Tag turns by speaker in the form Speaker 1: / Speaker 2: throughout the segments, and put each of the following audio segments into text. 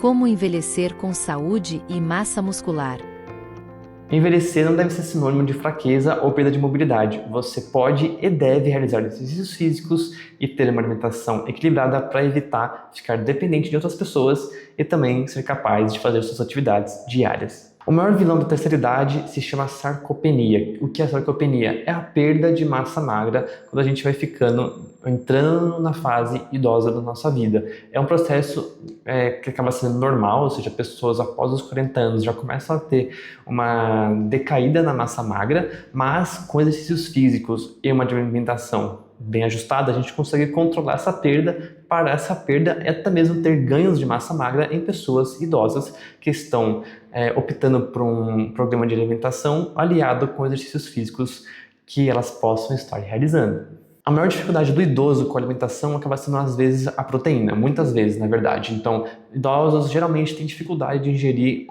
Speaker 1: Como envelhecer com saúde e massa muscular?
Speaker 2: Envelhecer não deve ser sinônimo de fraqueza ou perda de mobilidade. Você pode e deve realizar exercícios físicos e ter uma alimentação equilibrada para evitar ficar dependente de outras pessoas e também ser capaz de fazer suas atividades diárias. O maior vilão da terceira idade se chama sarcopenia. O que é a sarcopenia? É a perda de massa magra quando a gente vai entrando na fase idosa da nossa vida. É um processo que acaba sendo normal, ou seja, pessoas após os 40 anos já começam a ter uma decaída na massa magra, mas com exercícios físicos e uma alimentação bem ajustada, a gente consegue controlar essa perda, para essa perda e até mesmo ter ganhos de massa magra em pessoas idosas que estão optando por um programa de alimentação aliado com exercícios físicos que elas possam estar realizando. A maior dificuldade do idoso com a alimentação acaba sendo, às vezes, a proteína. Muitas vezes, na verdade. Então, idosos geralmente têm dificuldade de ingerir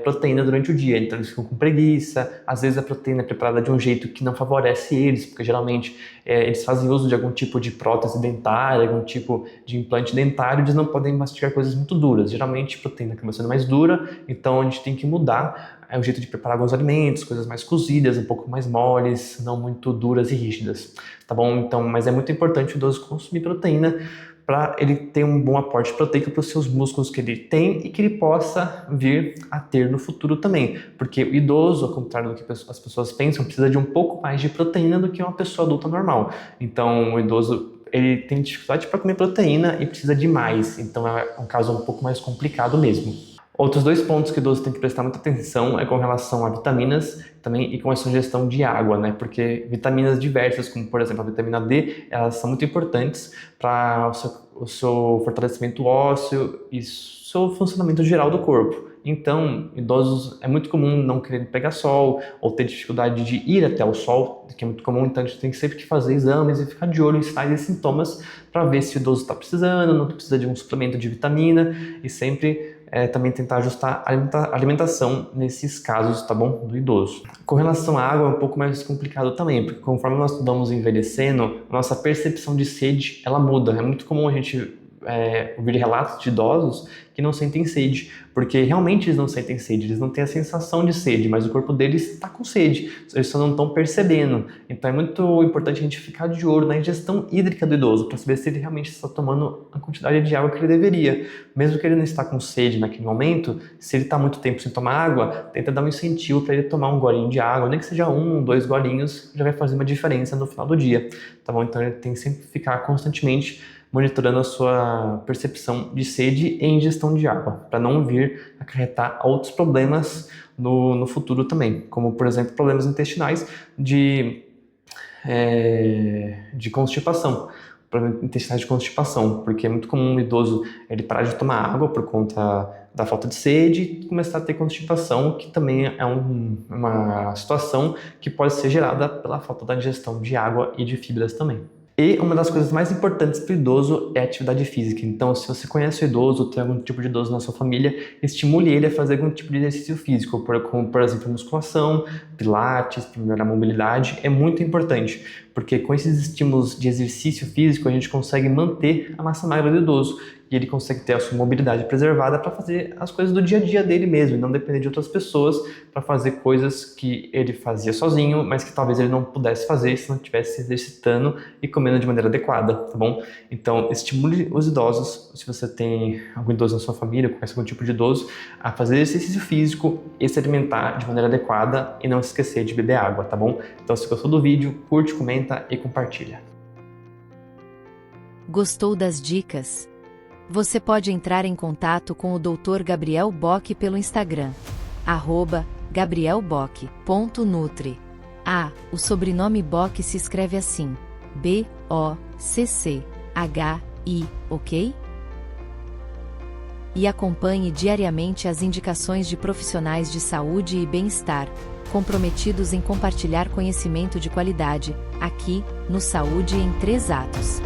Speaker 2: proteína durante o dia. Então, eles ficam com preguiça. Às vezes, a proteína é preparada de um jeito que não favorece eles, porque, geralmente, eles fazem uso de algum tipo de prótese dentária, algum tipo de implante dentário, e eles não podem mastigar coisas muito duras. Geralmente, a proteína acaba sendo mais dura, então a gente tem que mudar o jeito de preparar alguns alimentos, coisas mais cozidas, um pouco mais moles, não muito duras e rígidas, tá bom? Então, mas é muito importante o idoso consumir proteína para ele ter um bom aporte proteico para os seus músculos que ele tem e que ele possa vir a ter no futuro também, porque o idoso, ao contrário do que as pessoas pensam, precisa de um pouco mais de proteína do que uma pessoa adulta normal. Então, o idoso ele tem dificuldade para comer proteína e precisa de mais, então é um caso um pouco mais complicado mesmo. Outros dois pontos que o idoso tem que prestar muita atenção é com relação a vitaminas também e com a ingestão de água, né? Porque vitaminas diversas, como por exemplo a vitamina D, elas são muito importantes para o seu fortalecimento ósseo e seu funcionamento geral do corpo. Então, idosos é muito comum não querer pegar sol ou ter dificuldade de ir até o sol, que é muito comum, então a gente tem sempre que fazer exames e ficar de olho em sinais e sintomas para ver se o idoso está precisando, não precisa de um suplemento de vitamina e sempre também tentar ajustar a alimentação nesses casos, tá bom? Do idoso. Com relação à água é um pouco mais complicado também, porque conforme nós vamos envelhecendo, a nossa percepção de sede, ela muda. É muito comum a gente ouvir relatos de idosos que não sentem sede, porque realmente eles não sentem sede, eles não têm a sensação de sede, mas o corpo deles está com sede, eles só não estão percebendo. Então é muito importante a gente ficar de olho na ingestão hídrica do idoso, para saber se ele realmente está tomando a quantidade de água que ele deveria. Mesmo que ele não está com sede naquele momento, se ele está muito tempo sem tomar água, tenta dar um incentivo para ele tomar um golinho de água, nem que seja 1, 2 golinhos, já vai fazer uma diferença no final do dia, tá bom? Então ele tem que sempre ficar constantemente monitorando a sua percepção de sede e ingestão de água, para não vir acarretar outros problemas no futuro também, como por exemplo problemas intestinais de constipação, problemas intestinais de constipação, porque é muito comum o idoso ele parar de tomar água por conta da falta de sede e começar a ter constipação, que também é uma situação que pode ser gerada pela falta da ingestão de água e de fibras também. E uma das coisas mais importantes para o idoso é a atividade física. Então, se você conhece o idoso, tem algum tipo de idoso na sua família, estimule ele a fazer algum tipo de exercício físico, como, por exemplo, musculação, pilates, para melhorar a mobilidade. É muito importante, porque com esses estímulos de exercício físico, a gente consegue manter a massa magra do idoso e ele consegue ter a sua mobilidade preservada para fazer as coisas do dia a dia dele mesmo, e não depender de outras pessoas para fazer coisas que ele fazia sozinho, mas que talvez ele não pudesse fazer se não estivesse se exercitando e comendo de maneira adequada, tá bom? Então, estimule os idosos, se você tem algum idoso na sua família, conhece algum tipo de idoso, a fazer exercício físico e se alimentar de maneira adequada e não esquecer de beber água, tá bom? Então, se gostou do vídeo, curte, comenta e compartilha.
Speaker 1: Gostou das dicas? Você pode entrar em contato com o Dr. Gabriel Bock pelo Instagram, @gabrielbock.nutri. O sobrenome Bock se escreve assim, B-O-C-C-H-I, ok? E acompanhe diariamente as indicações de profissionais de saúde e bem-estar, comprometidos em compartilhar conhecimento de qualidade, aqui, no Saúde em 3 Atos.